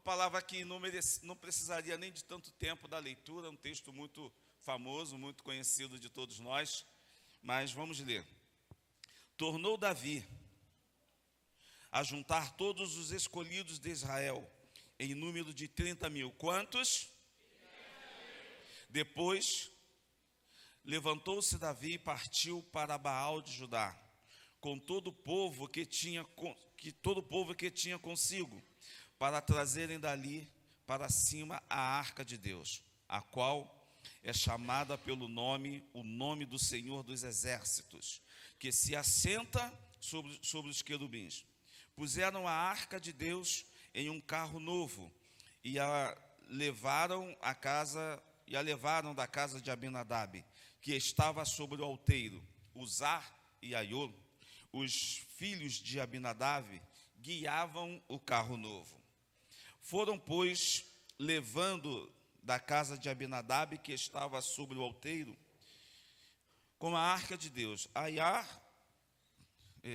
palavra que não precisaria nem de tanto tempo da leitura, um texto muito famoso, muito conhecido de todos nós, mas vamos ler. Tornou Davi a juntar todos os escolhidos de Israel, em número de 30.000. Quantos? Depois levantou-se Davi e partiu para Baal de Judá, com todo o povo que tinha consigo, para trazerem dali para cima a arca de Deus, a qual é chamada pelo nome, o nome do Senhor dos Exércitos, que se assenta sobre os querubins. Puseram a arca de Deus em um carro novo e a levaram da casa de Abinadab, que estava sobre o outeiro. Uzá e Aiô, os filhos de Abinadab, guiavam o carro novo. Foram, pois, levando da casa de Abinadab, que estava sobre o outeiro, com a arca de Deus.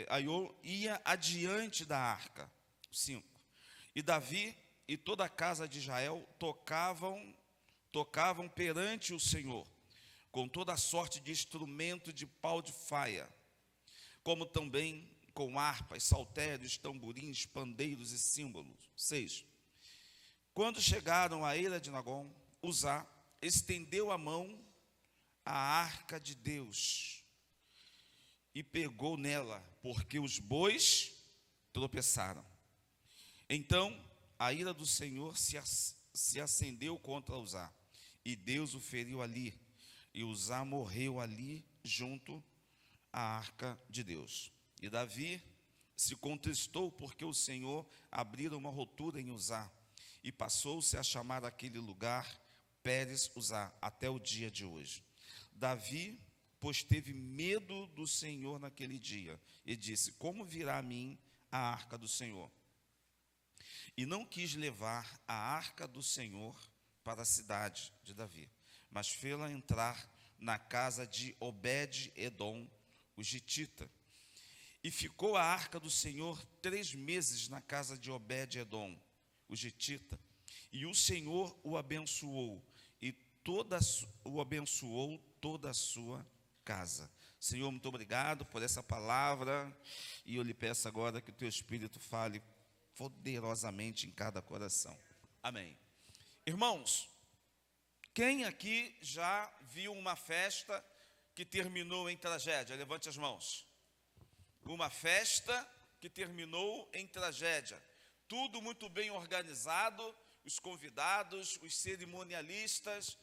Aiô ia adiante da arca. 5. E Davi e toda a casa de Israel tocavam perante o Senhor, com toda a sorte de instrumento de pau de faia, como também com harpas, saltérios, tamborins, pandeiros e símbolos. 6. Quando chegaram à eira de Nagom, Uzá estendeu a mão à arca de Deus e pegou nela, porque os bois tropeçaram. Então a ira do Senhor se acendeu contra Uzá, e Deus o feriu ali, e Uzá morreu ali junto à arca de Deus. E Davi se contristou porque o Senhor abrira uma rotura em Uzá, e passou-se a chamar aquele lugar Pérez Uzá até o dia de hoje. Davi, pois, teve medo do Senhor naquele dia, e disse: como virá a mim a arca do Senhor? E não quis levar a arca do Senhor para a cidade de Davi, mas fê-la entrar na casa de Obed-edom, o gitita. E ficou a arca do Senhor 3 meses na casa de Obed-edom, o gitita, e o Senhor o abençoou, e toda a sua casa. Senhor, muito obrigado por essa palavra, e eu lhe peço agora que o teu Espírito fale poderosamente em cada coração. Amém. Irmãos, quem aqui já viu uma festa que terminou em tragédia? Levante as mãos. Uma festa que terminou em tragédia. Tudo muito bem organizado, os convidados, os cerimonialistas,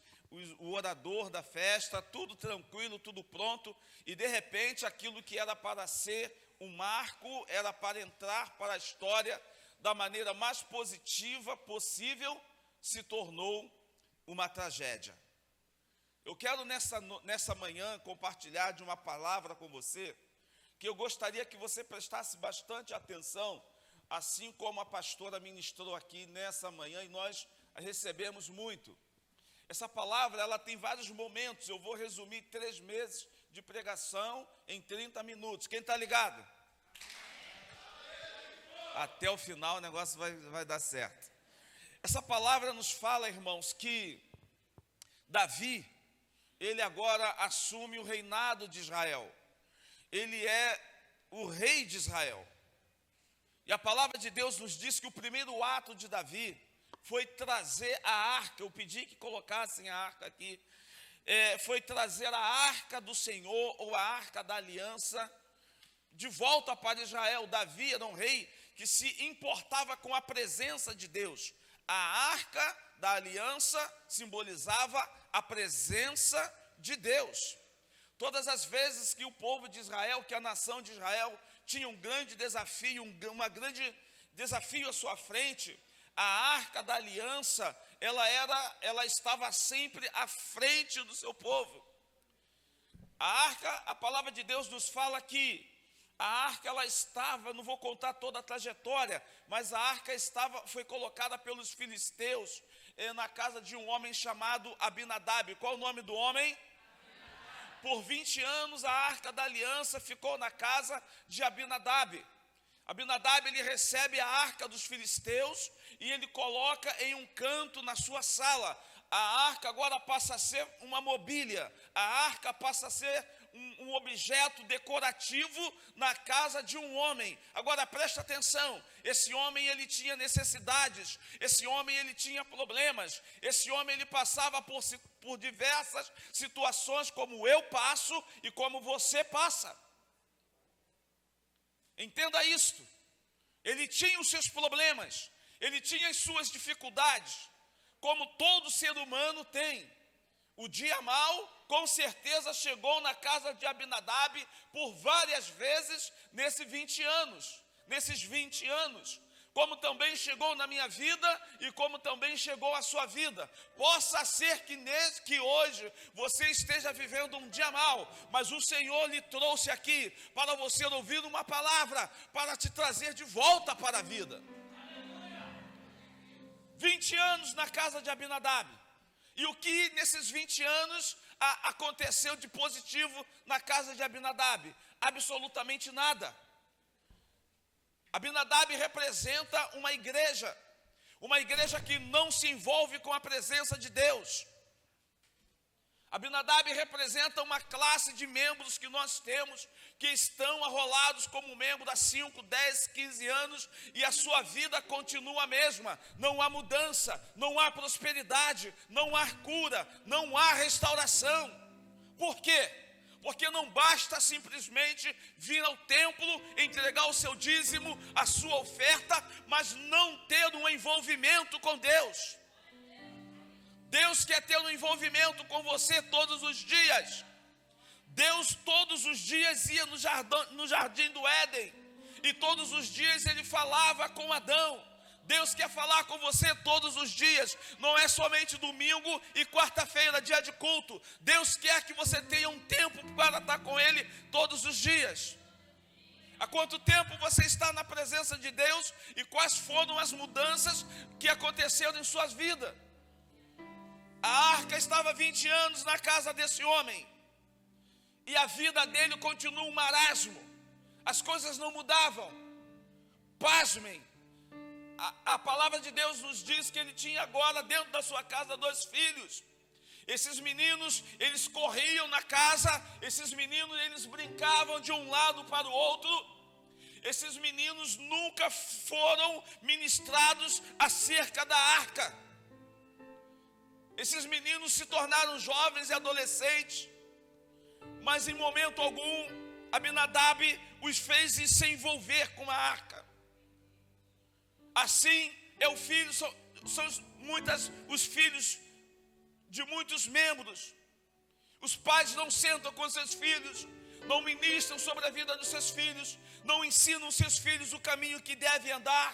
o orador da festa, tudo tranquilo, tudo pronto, e de repente aquilo que era para ser um marco, era para entrar para a história da maneira mais positiva possível, se tornou uma tragédia. Eu quero nessa manhã compartilhar de uma palavra com você, que eu gostaria que você prestasse bastante atenção, assim como a pastora ministrou aqui nessa manhã, e nós a recebemos muito. Essa palavra, ela tem vários momentos. Eu vou resumir 3 meses de pregação em 30 minutos. Quem está ligado? Até o final o negócio vai dar certo. Essa palavra nos fala, irmãos, que Davi, ele agora assume o reinado de Israel. Ele é o rei de Israel. E a palavra de Deus nos diz que o primeiro ato de Davi foi trazer a arca. Eu pedi que colocassem a arca aqui. Foi trazer a arca do Senhor, ou a arca da aliança, de volta para Israel. Davi era um rei que se importava com a presença de Deus. A arca da aliança simbolizava a presença de Deus. Todas as vezes que o povo de Israel, que a nação de Israel tinha um grande desafio, um grande desafio à sua frente, a arca da aliança, ela estava sempre à frente do seu povo. A arca, a palavra de Deus nos fala que a arca, ela estava, não vou contar toda a trajetória, mas a arca foi colocada pelos filisteus na casa de um homem chamado Abinadab. Qual o nome do homem? Por 20 anos a arca da aliança ficou na casa de Abinadab. Abinadab, ele recebe a arca dos filisteus e ele coloca em um canto na sua sala. A arca agora passa a ser uma mobília, a arca passa a ser um objeto decorativo na casa de um homem. Agora presta atenção, esse homem ele tinha necessidades, esse homem ele tinha problemas, esse homem ele passava por diversas situações como eu passo e como você passa. Entenda isto, ele tinha os seus problemas, ele tinha as suas dificuldades, como todo ser humano tem. O dia mau, com certeza, chegou na casa de Abinadab por várias vezes nesses 20 anos, como também chegou na minha vida e como também chegou à sua vida. Possa ser que hoje você esteja vivendo um dia mau, mas o Senhor lhe trouxe aqui para você ouvir uma palavra, para te trazer de volta para a vida. 20 anos na casa de Abinadab. E o que nesses 20 anos aconteceu de positivo na casa de Abinadab? Absolutamente nada. Abinadab representa uma igreja que não se envolve com a presença de Deus. Abinadab representa uma classe de membros que nós temos, que estão arrolados como membro há 5, 10, 15 anos, e a sua vida continua a mesma. Não há mudança, não há prosperidade, não há cura, não há restauração. Por quê? Porque não basta simplesmente vir ao templo, entregar o seu dízimo, a sua oferta, mas não ter um envolvimento com Deus. Deus quer ter um envolvimento com você todos os dias. Deus todos os dias ia no jardim do Éden, e todos os dias ele falava com Adão. Deus quer falar com você todos os dias, não é somente domingo e quarta-feira, dia de culto. Deus quer que você tenha um tempo para estar com Ele todos os dias. Há quanto tempo você está na presença de Deus e quais foram as mudanças que aconteceram em suas vidas? A arca estava 20 anos na casa desse homem, e a vida dele continua um marasmo, as coisas não mudavam. Pasmem, a palavra de Deus nos diz que ele tinha agora dentro da sua casa 2 filhos. Esses meninos, eles corriam na casa, esses meninos, eles brincavam de um lado para o outro. Esses meninos nunca foram ministrados acerca da arca. Esses meninos se tornaram jovens e adolescentes, mas em momento algum, Abinadab os fez se envolver com a arca. Assim, são os filhos de muitos membros. Os pais não sentam com seus filhos, não ministram sobre a vida dos seus filhos, não ensinam seus filhos o caminho que devem andar,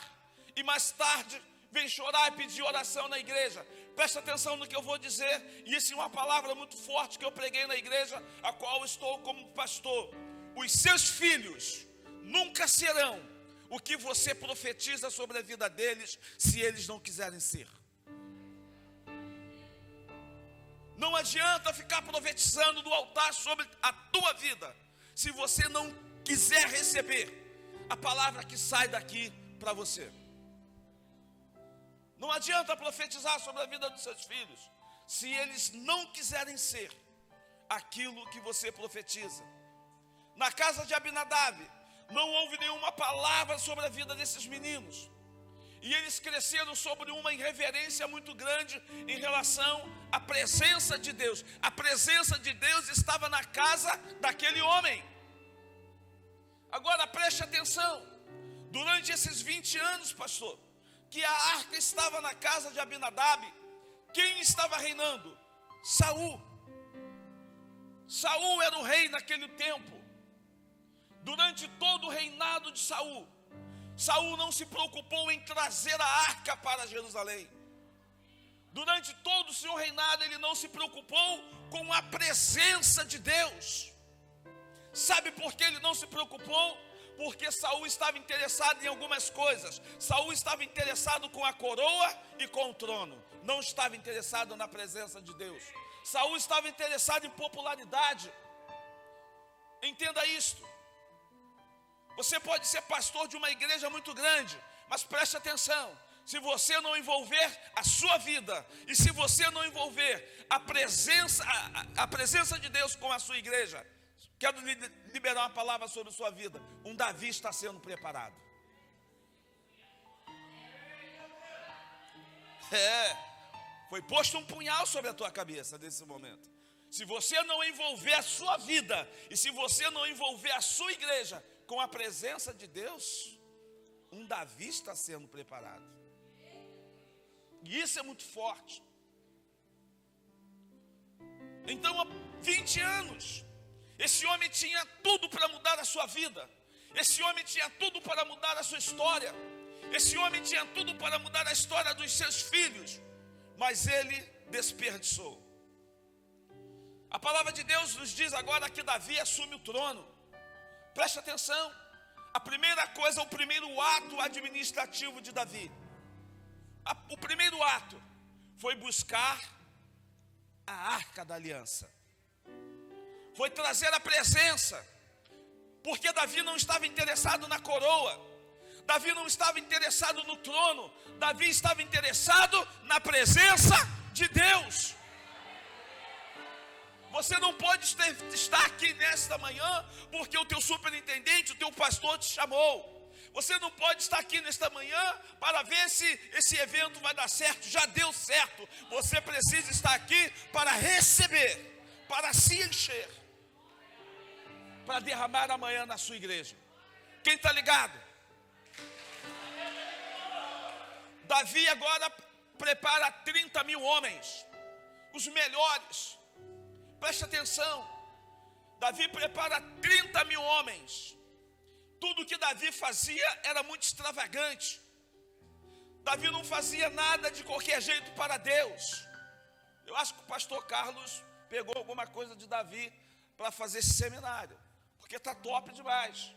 e mais tarde vem chorar e pedir oração na igreja. Presta atenção no que eu vou dizer, e isso é uma palavra muito forte que eu preguei na igreja, a qual estou como pastor. Os seus filhos nunca serão o que você profetiza sobre a vida deles, se eles não quiserem ser. Não adianta ficar profetizando no altar sobre a tua vida, se você não quiser receber a palavra que sai daqui para você. Não adianta profetizar sobre a vida dos seus filhos, se eles não quiserem ser aquilo que você profetiza. Na casa de Abinadab, não houve nenhuma palavra sobre a vida desses meninos. E eles cresceram sobre uma irreverência muito grande em relação à presença de Deus. A presença de Deus estava na casa daquele homem. Agora preste atenção, durante esses 20 anos, pastor, que a arca estava na casa de Abinadab, quem estava reinando? Saul. Saul era o rei naquele tempo. Durante todo o reinado de Saul, Saul não se preocupou em trazer a arca para Jerusalém. Durante todo o seu reinado, ele não se preocupou com a presença de Deus. Sabe por que ele não se preocupou? Porque Saul estava interessado em algumas coisas. Saul estava interessado com a coroa e com o trono. Não estava interessado na presença de Deus. Saul estava interessado em popularidade. Entenda isto. Você pode ser pastor de uma igreja muito grande, mas preste atenção. Se você não envolver a sua vida, e se você não envolver a presença de Deus com a sua igreja, quero liberar uma palavra sobre a sua vida. Um Davi está sendo preparado. Foi posto um punhal sobre a tua cabeça nesse momento. Se você não envolver a sua vida, e se você não envolver a sua igreja com a presença de Deus, um Davi está sendo preparado. E isso é muito forte. Então, há 20 anos, esse homem tinha tudo para mudar a sua vida. Esse homem tinha tudo para mudar a sua história. Esse homem tinha tudo para mudar a história dos seus filhos. Mas ele desperdiçou. A palavra de Deus nos diz agora que Davi assume o trono. Preste atenção. A primeira coisa, o primeiro ato administrativo de Davi. O primeiro ato foi buscar a arca da aliança. Foi trazer a presença. Porque Davi não estava interessado na coroa. Davi não estava interessado no trono. Davi estava interessado na presença de Deus. Você não pode estar aqui nesta manhã porque o teu superintendente, o teu pastor te chamou. Você não pode estar aqui nesta manhã para ver se esse evento vai dar certo. Já deu certo. Você precisa estar aqui para receber, para se encher, para derramar amanhã na sua igreja. Quem está ligado? Davi agora prepara 30 mil homens, os melhores. Preste atenção. Davi prepara 30 mil homens. Tudo que Davi fazia era muito extravagante. Davi não fazia nada de qualquer jeito para Deus. Eu acho que o pastor Carlos pegou alguma coisa de Davi para fazer esse seminário, porque está top demais.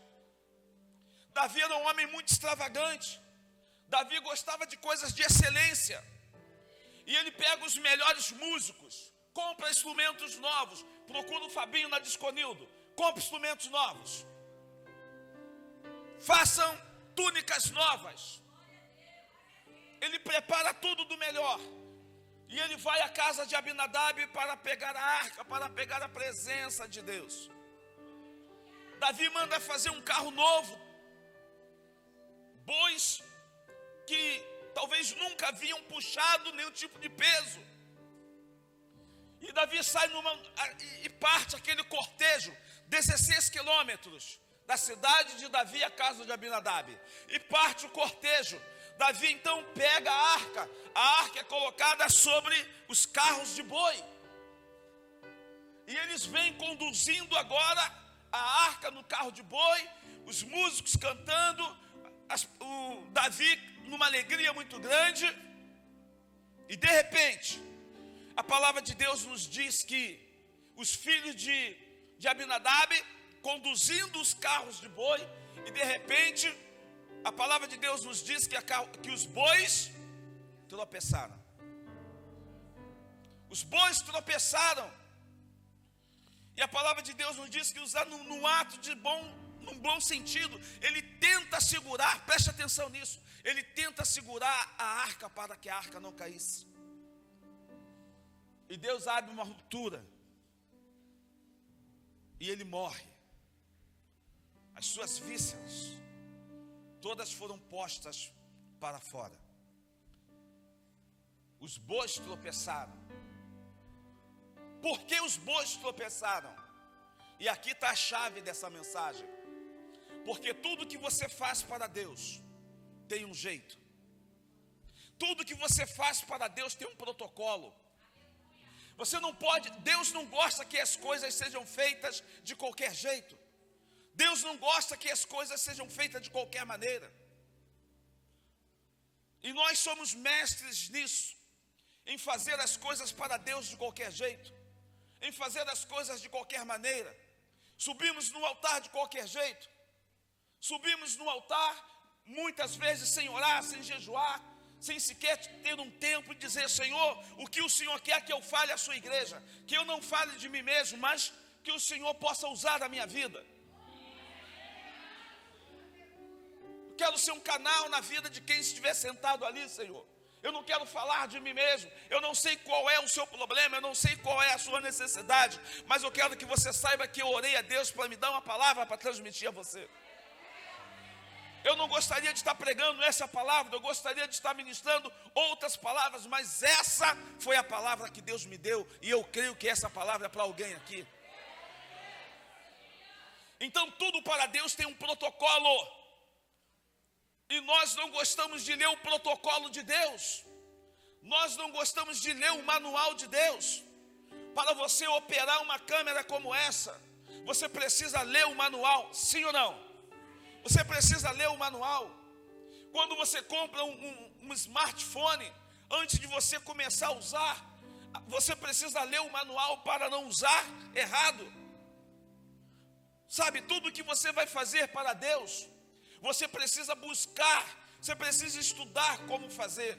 Davi era um homem muito extravagante. Davi gostava de coisas de excelência. E ele pega os melhores músicos, compra instrumentos novos. Procura o Fabinho na Disconildo, compra instrumentos novos. Façam túnicas novas. Ele prepara tudo do melhor. E ele vai à casa de Abinadab para pegar a arca, para pegar a presença de Deus. Davi manda fazer um carro novo. Bois que talvez nunca haviam puxado nenhum tipo de peso. E Davi sai e parte aquele cortejo, 16 quilômetros, da cidade de Davi à casa de Abinadab. E parte o cortejo. Davi então pega a arca é colocada sobre os carros de boi. E eles vêm conduzindo agora a arca no carro de boi, os músicos cantando, o Davi numa alegria muito grande. E de repente, a palavra de Deus nos diz que os filhos de Abinadab conduzindo os carros de boi, e de repente a palavra de Deus nos diz que os bois tropeçaram. Os bois tropeçaram. E a palavra de Deus nos diz que usando num ato num bom sentido, ele tenta segurar, preste atenção nisso, ele tenta segurar a arca para que a arca não caísse. E Deus abre uma ruptura. E ele morre. As suas vísceras todas foram postas para fora. Os bois tropeçaram. Por que os bois tropeçaram? E aqui está a chave dessa mensagem. Porque tudo que você faz para Deus tem um jeito. Tudo que você faz para Deus tem um protocolo. Você não pode, Deus não gosta que as coisas sejam feitas de qualquer jeito. Deus não gosta que as coisas sejam feitas de qualquer maneira. E nós somos mestres nisso, em fazer as coisas para Deus de qualquer jeito, em fazer as coisas de qualquer maneira. Subimos no altar de qualquer jeito. Subimos no altar muitas vezes sem orar, sem jejuar, sem sequer ter um tempo e dizer: Senhor, o que o Senhor quer que eu fale à sua igreja, que eu não fale de mim mesmo, mas que o Senhor possa usar a minha vida. Quero ser um canal na vida de quem estiver sentado ali, Senhor. Eu não quero falar de mim mesmo. Eu não sei qual é o seu problema, eu não sei qual é a sua necessidade, mas eu quero que você saiba que eu orei a Deus para me dar uma palavra para transmitir a você. Eu não gostaria de estar pregando essa palavra, eu gostaria de estar ministrando outras palavras, mas essa foi a palavra que Deus me deu, e eu creio que essa palavra é para alguém aqui. Então tudo para Deus tem um protocolo, e nós não gostamos de ler o protocolo de Deus, nós não gostamos de ler o manual de Deus. Para você operar uma câmera como essa, você precisa ler o manual, sim ou não? Você precisa ler o manual. Quando você compra um smartphone, antes de você começar a usar, você precisa ler o manual para não usar errado. Sabe, tudo que você vai fazer para Deus, você precisa buscar, você precisa estudar como fazer.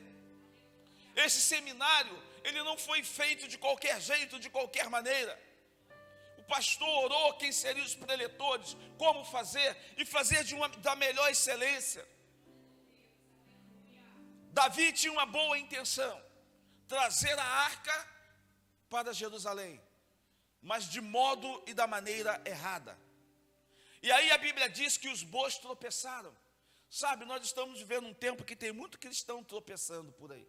Esse seminário, ele não foi feito de qualquer jeito, de qualquer maneira. O pastor orou quem seriam os preletores, como fazer, e fazer da melhor excelência. Davi tinha uma boa intenção, trazer a arca para Jerusalém, mas de modo e da maneira errada. E aí a Bíblia diz que os bois tropeçaram. Sabe, nós estamos vivendo um tempo que tem muito cristão tropeçando por aí.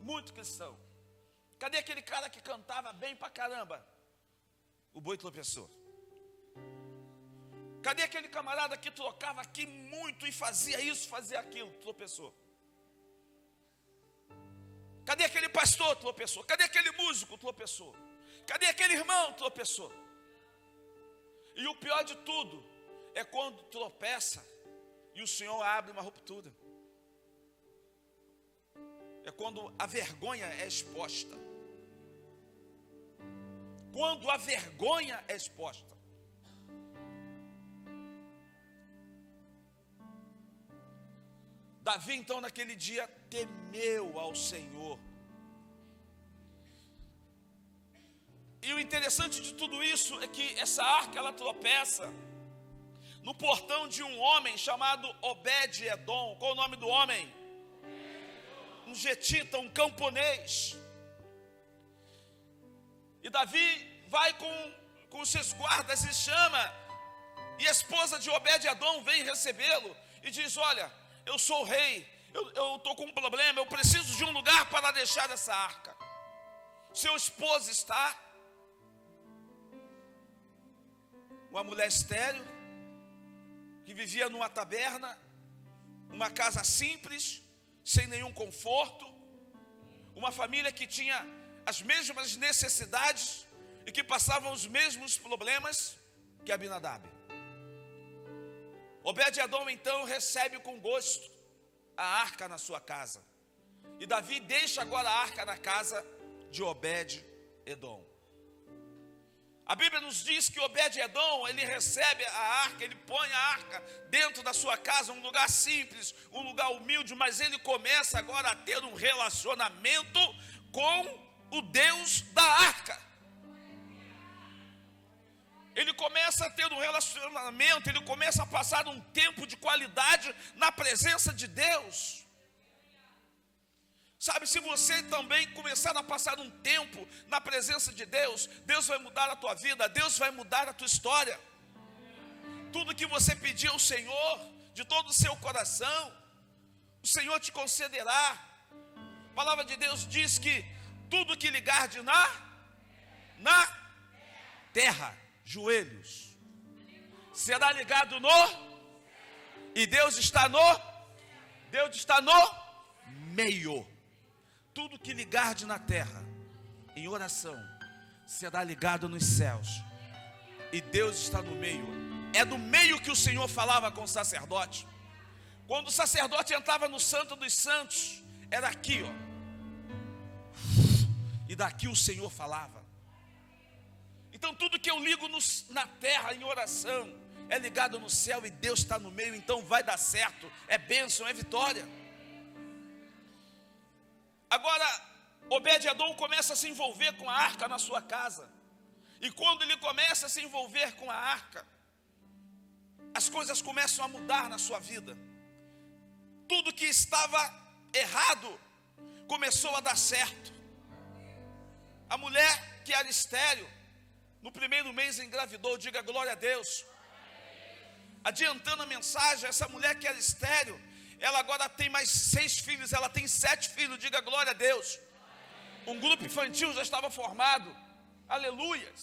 Muito cristão. Cadê aquele cara que cantava bem pra caramba? O boi tropeçou. Cadê aquele camarada que trocava aqui muito e fazia isso, fazia aquilo? Tropeçou. Cadê aquele pastor? Tropeçou. Cadê aquele músico? Tropeçou. Cadê aquele irmão? Tropeçou. E o pior de tudo é quando tropeça e o Senhor abre uma ruptura. É quando a vergonha é exposta. Quando a vergonha é exposta. Davi então naquele dia temeu ao Senhor. E o interessante de tudo isso é que essa arca ela tropeça no portão de um homem chamado Obed-Edom. Qual o nome do homem? Um getita, um camponês. E Davi vai com os seus guardas e chama. E a esposa de Obed-Edom vem recebê-lo e diz: olha, eu sou o rei, eu estou com um problema, eu preciso de um lugar para deixar essa arca. Seu esposo está. Uma mulher estéril, que vivia numa taberna, uma casa simples, sem nenhum conforto, uma família que tinha as mesmas necessidades e que passavam os mesmos problemas que Abinadab. Obed-Edom então recebe com gosto a arca na sua casa, e Davi deixa agora a arca na casa de Obed-Edom. A Bíblia nos diz que Obed-Edom, ele recebe a arca, ele põe a arca dentro da sua casa, um lugar simples, um lugar humilde, mas ele começa agora a ter um relacionamento com o Deus da arca. Ele começa a ter um relacionamento, ele começa a passar um tempo de qualidade na presença de Deus. Sabe, se você também começar a passar um tempo na presença de Deus, Deus vai mudar a tua vida, Deus vai mudar a tua história. Tudo que você pedir ao Senhor, de todo o seu coração, o Senhor te concederá. A palavra de Deus diz que tudo que ligar de na terra, joelhos, será ligado e Deus está no meio. Tudo que ligar na terra, em oração, será ligado nos céus, e Deus está no meio. É do meio que o Senhor falava com o sacerdote. Quando o sacerdote entrava no Santo dos Santos, era aqui, ó. E daqui o Senhor falava. Então tudo que eu ligo na terra em oração é ligado no céu, e Deus está no meio. Então vai dar certo, é bênção, é vitória. Agora, Obed-Edom começa a se envolver com a arca na sua casa. E quando ele começa a se envolver com a arca, as coisas começam a mudar na sua vida. Tudo que estava errado começou a dar certo. A mulher que era estéril, no primeiro mês engravidou, diga glória a Deus. Adiantando a mensagem, essa mulher que era estéril, ela agora tem mais 6 filhos, ela tem 7 filhos, diga glória a Deus. Um grupo infantil já estava formado, aleluias.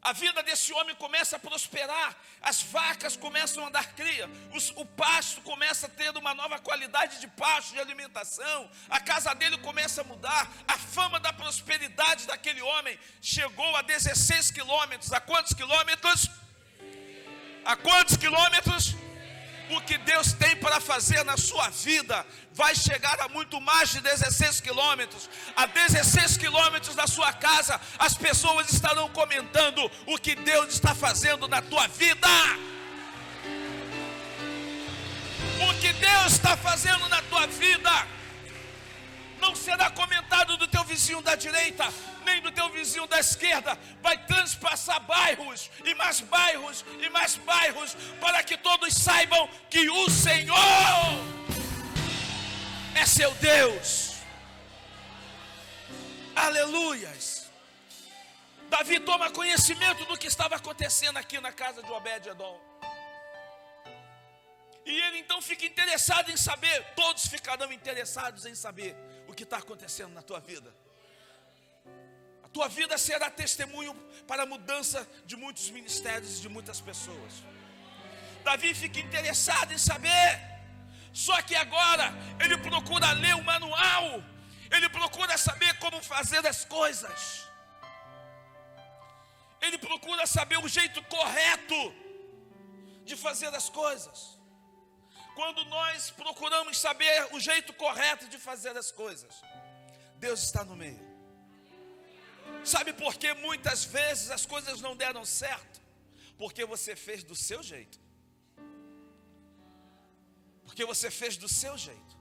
A vida desse homem começa a prosperar, as vacas começam a dar cria, o pasto começa a ter uma nova qualidade de pasto, de alimentação, a casa dele começa a mudar, a fama da prosperidade daquele homem chegou a 16 quilômetros. A quantos quilômetros? A quantos quilômetros? O que Deus tem para fazer na sua vida vai chegar a muito mais de 16 quilômetros. A 16 quilômetros da sua casa, as pessoas estarão comentando o que Deus está fazendo na tua vida. O que Deus está fazendo na tua vida não será comentado do teu vizinho da direita, nem do teu vizinho da esquerda. Vai transpassar bairros, e mais bairros, e mais bairros, para que todos saibam que o Senhor é seu Deus. Aleluias. Davi toma conhecimento do que estava acontecendo aqui na casa de Obed-edom. E ele então fica interessado em saber, todos ficarão interessados em saber o que está acontecendo na tua vida. A tua vida será testemunho para a mudança de muitos ministérios e de muitas pessoas. Davi fica interessado em saber, só que agora ele procura ler o manual, ele procura saber como fazer as coisas, ele procura saber o jeito correto de fazer as coisas. Quando nós procuramos saber o jeito correto de fazer as coisas, Deus está no meio. Sabe por que muitas vezes as coisas não deram certo? Porque você fez do seu jeito. Porque você fez do seu jeito.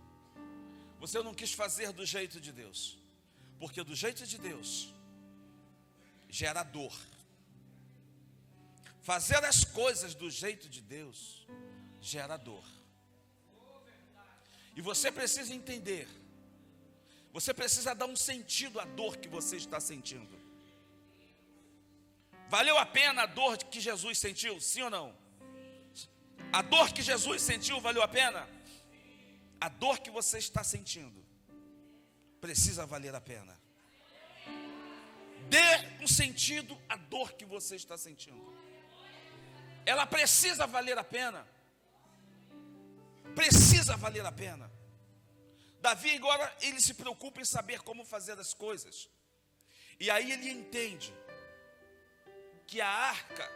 Você não quis fazer do jeito de Deus. Porque do jeito de Deus gera dor. Fazer as coisas do jeito de Deus gera dor. E você precisa entender, você precisa dar um sentido à dor que você está sentindo. Valeu a pena a dor que Jesus sentiu, sim ou não? A dor que Jesus sentiu valeu a pena? A dor que você está sentindo precisa valer a pena. Dê um sentido à dor que você está sentindo. Ela precisa valer a pena. Precisa valer a pena. Davi agora ele se preocupa em saber como fazer as coisas. E aí ele entende que a arca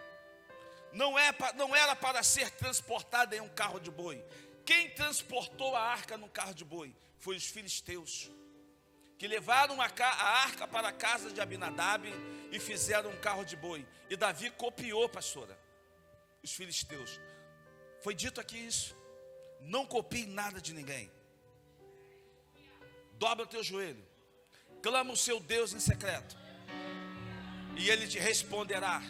não era para ser transportada em um carro de boi. Quem transportou a arca num carro de boi foi os filisteus, que levaram a arca para a casa de Abinadab e fizeram um carro de boi. E Davi copiou, pastora, os filisteus. Foi dito aqui isso. Não copie nada de ninguém. Dobra o teu joelho, clama o seu Deus em secreto, e Ele te responderá.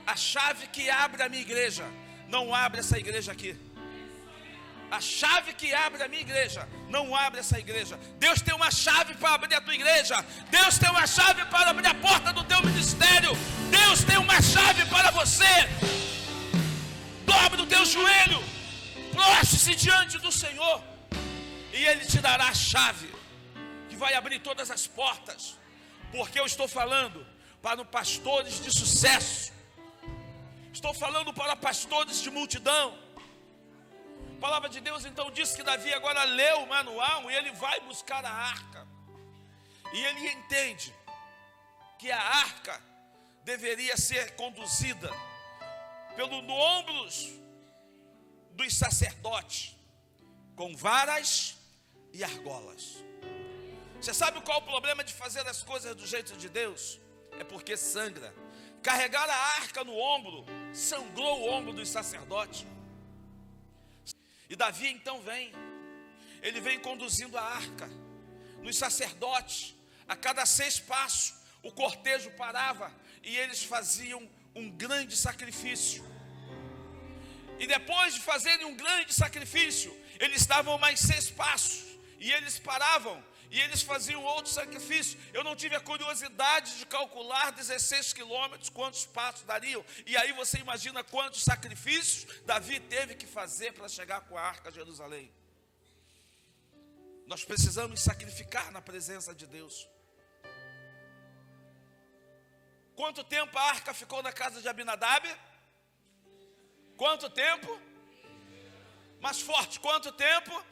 A chave que abre a minha igreja, não abre essa igreja aqui. A chave que abre a minha igreja, não abre essa igreja. Deus tem uma chave para abrir a tua igreja. Deus tem uma chave para abrir a porta do teu ministério. Deus tem uma chave para você. Dobre o teu joelho, prostre-se diante do Senhor, e Ele te dará a chave que vai abrir todas as portas. Porque eu estou falando para pastores de sucesso, estou falando para pastores de multidão. A palavra de Deus então diz que Davi agora leu o manual e ele vai buscar a arca. E ele entende que a arca deveria ser conduzida pelos ombros dos sacerdotes, com varas e argolas. Você sabe qual é o problema de fazer as coisas do jeito de Deus? É porque sangra. Carregar a arca no ombro sangrou o ombro dos sacerdotes. E Davi então ele vem conduzindo a arca. Nos sacerdotes, a cada 6 passos, o cortejo parava e eles faziam um grande sacrifício. E depois de fazerem um grande sacrifício, eles davam mais 6 passos, e eles paravam, e eles faziam outro sacrifício. Eu não tive a curiosidade de calcular 16 quilômetros, quantos passos dariam. E aí você imagina quantos sacrifícios Davi teve que fazer para chegar com a arca a Jerusalém. Nós precisamos sacrificar na presença de Deus. Quanto tempo a arca ficou na casa de Abinadab? Quanto tempo? Mais forte, quanto tempo?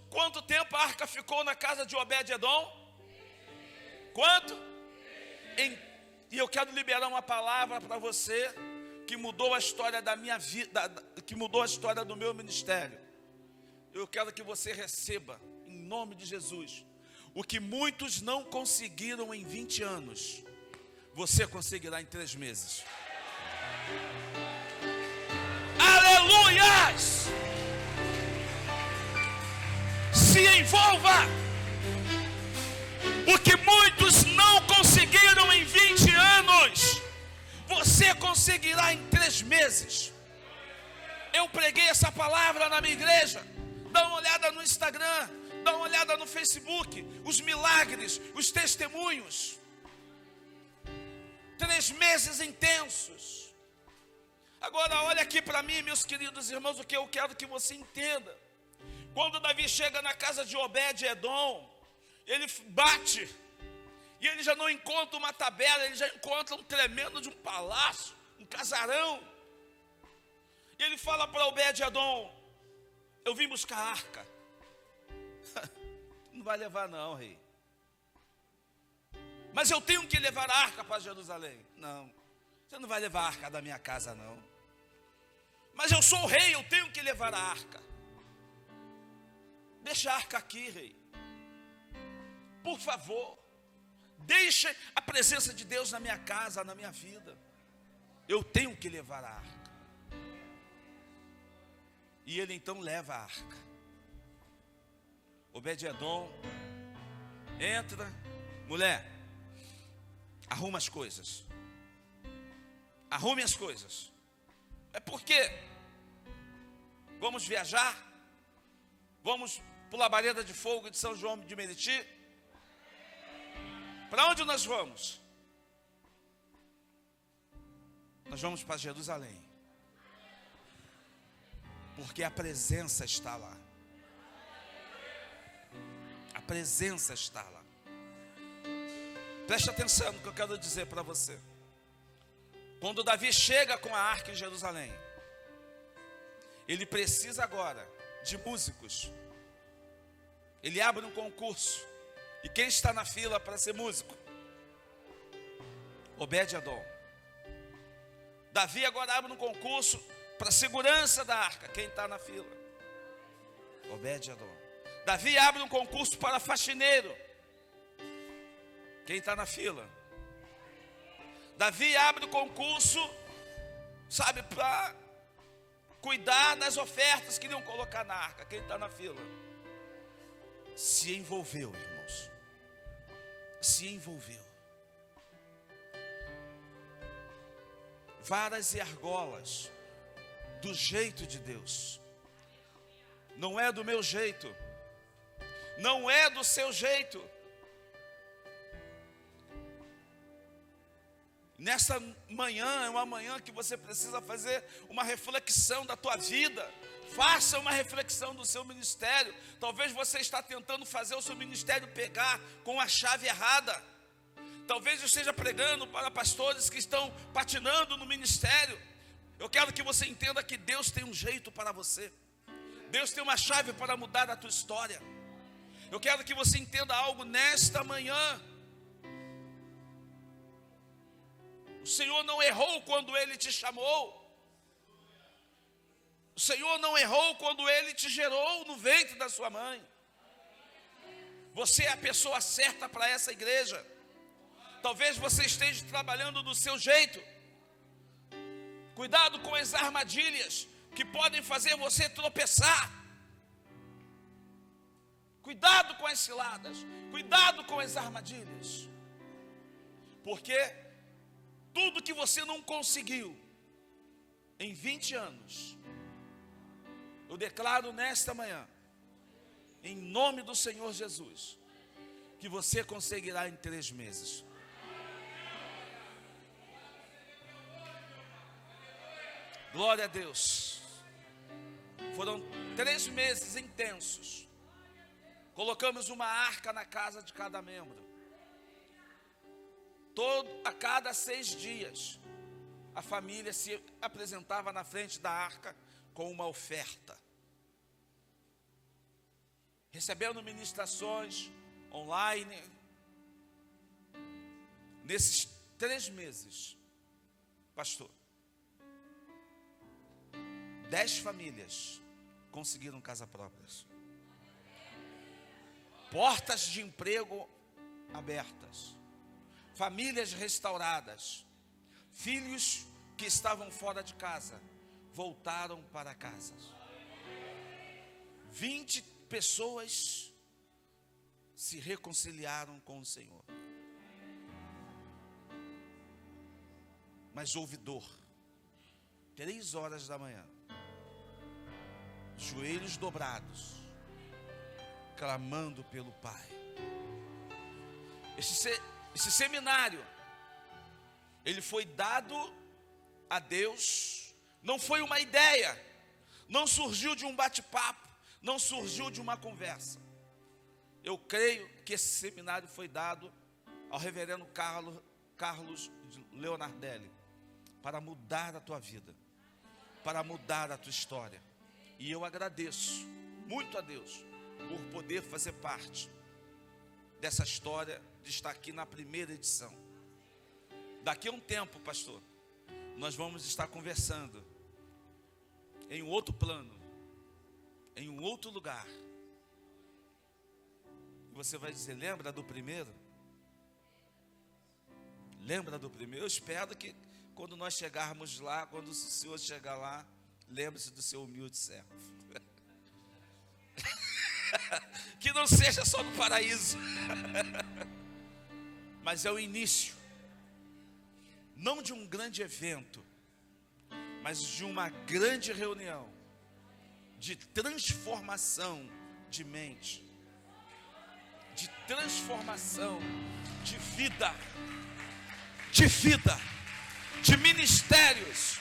Quanto tempo a arca ficou na casa de Obed-Edom? Quanto? E eu quero liberar uma palavra para você que mudou a história da minha vida, que mudou a história do meu ministério. Eu quero que você receba, em nome de Jesus, o que muitos não conseguiram em 20 anos, você conseguirá em 3 meses. Aleluias! Se envolva. O que muitos não conseguiram em 20 anos, você conseguirá em 3 meses. Eu preguei essa palavra na minha igreja. Dá uma olhada no Instagram, dá uma olhada no Facebook, os milagres, os testemunhos. 3 meses intensos. Agora olha aqui para mim, meus queridos irmãos, o que eu quero que você entenda. Quando Davi chega na casa de Obed-Edom, ele bate, e ele já não encontra uma tabela, ele já encontra um tremendo de um palácio, um casarão. E ele fala para Obed-Edom: eu vim buscar a arca. Não vai levar não, rei. Mas eu tenho que levar a arca para Jerusalém. Não, você não vai levar a arca da minha casa não. Mas eu sou o rei, eu tenho que levar a arca. Deixa a arca aqui, rei. Por favor, deixe a presença de Deus na minha casa, na minha vida. Eu tenho que levar a arca. E ele então leva a arca. Obed-Edom entra: mulher, arruma as coisas. Arrume as coisas. É porque vamos viajar? Vamos para a labareda de fogo de São João de Meriti? Para onde nós vamos? Nós vamos para Jerusalém. Porque a presença está lá. A presença está lá. Preste atenção no que eu quero dizer para você. Quando Davi chega com a arca em Jerusalém, ele precisa agora de músicos. Ele abre um concurso. E quem está na fila para ser músico? Obed-Edom. Davi agora abre um concurso para segurança da arca. Quem está na fila? Obed-Edom. Davi abre um concurso para faxineiro. Quem está na fila? Davi abre o concurso, sabe, para cuidar das ofertas que iriam colocar na arca. Quem está na fila? Se envolveu, irmãos. Se envolveu. Varas e argolas, do jeito de Deus. Não é do meu jeito. Não é do seu jeito. Nessa manhã, é uma manhã que você precisa fazer uma reflexão da tua vida. Faça uma reflexão do seu ministério. Talvez você está tentando fazer o seu ministério pegar com a chave errada. Talvez eu esteja pregando para pastores que estão patinando no ministério. Eu quero que você entenda que Deus tem um jeito para você. Deus tem uma chave para mudar a tua história. Eu quero que você entenda algo nesta manhã. O Senhor não errou quando Ele te chamou. O Senhor não errou quando Ele te gerou no ventre da sua mãe. Você é a pessoa certa para essa igreja. Talvez você esteja trabalhando do seu jeito. Cuidado com as armadilhas que podem fazer você tropeçar. Cuidado com as ciladas. Cuidado com as armadilhas. Porque tudo que você não conseguiu, em 20 anos, eu declaro nesta manhã, em nome do Senhor Jesus, que você conseguirá em 3 meses. Glória a Deus. Foram 3 meses intensos. Colocamos uma arca na casa de cada membro. A cada 6 dias, a família se apresentava na frente da arca com uma oferta, recebendo ministrações online. Nesses 3 meses, pastor, 10 famílias conseguiram casa próprias, portas de emprego abertas, famílias restauradas, filhos que estavam fora de casa voltaram para casa. 20 pessoas se reconciliaram com o Senhor. Mas houve dor. 3 horas da manhã, joelhos dobrados, clamando pelo Pai. Esse seminário, ele foi dado a Deus, não foi uma ideia, não surgiu de um bate-papo, não surgiu de uma conversa. Eu creio que esse seminário foi dado ao reverendo Carlos Leonardelli, para mudar a tua vida, para mudar a tua história. E eu agradeço muito a Deus por poder fazer parte dessa história, de estar aqui na primeira edição. Daqui a um tempo, pastor, nós vamos estar conversando em um outro plano, em um outro lugar. E você vai dizer: lembra do primeiro? Lembra do primeiro? Eu espero que quando nós chegarmos lá, quando o Senhor chegar lá, lembre-se do seu humilde servo. Que não seja só no paraíso, mas é o início, não de um grande evento, mas de uma grande reunião, de transformação de mente, de transformação de vida, de ministérios,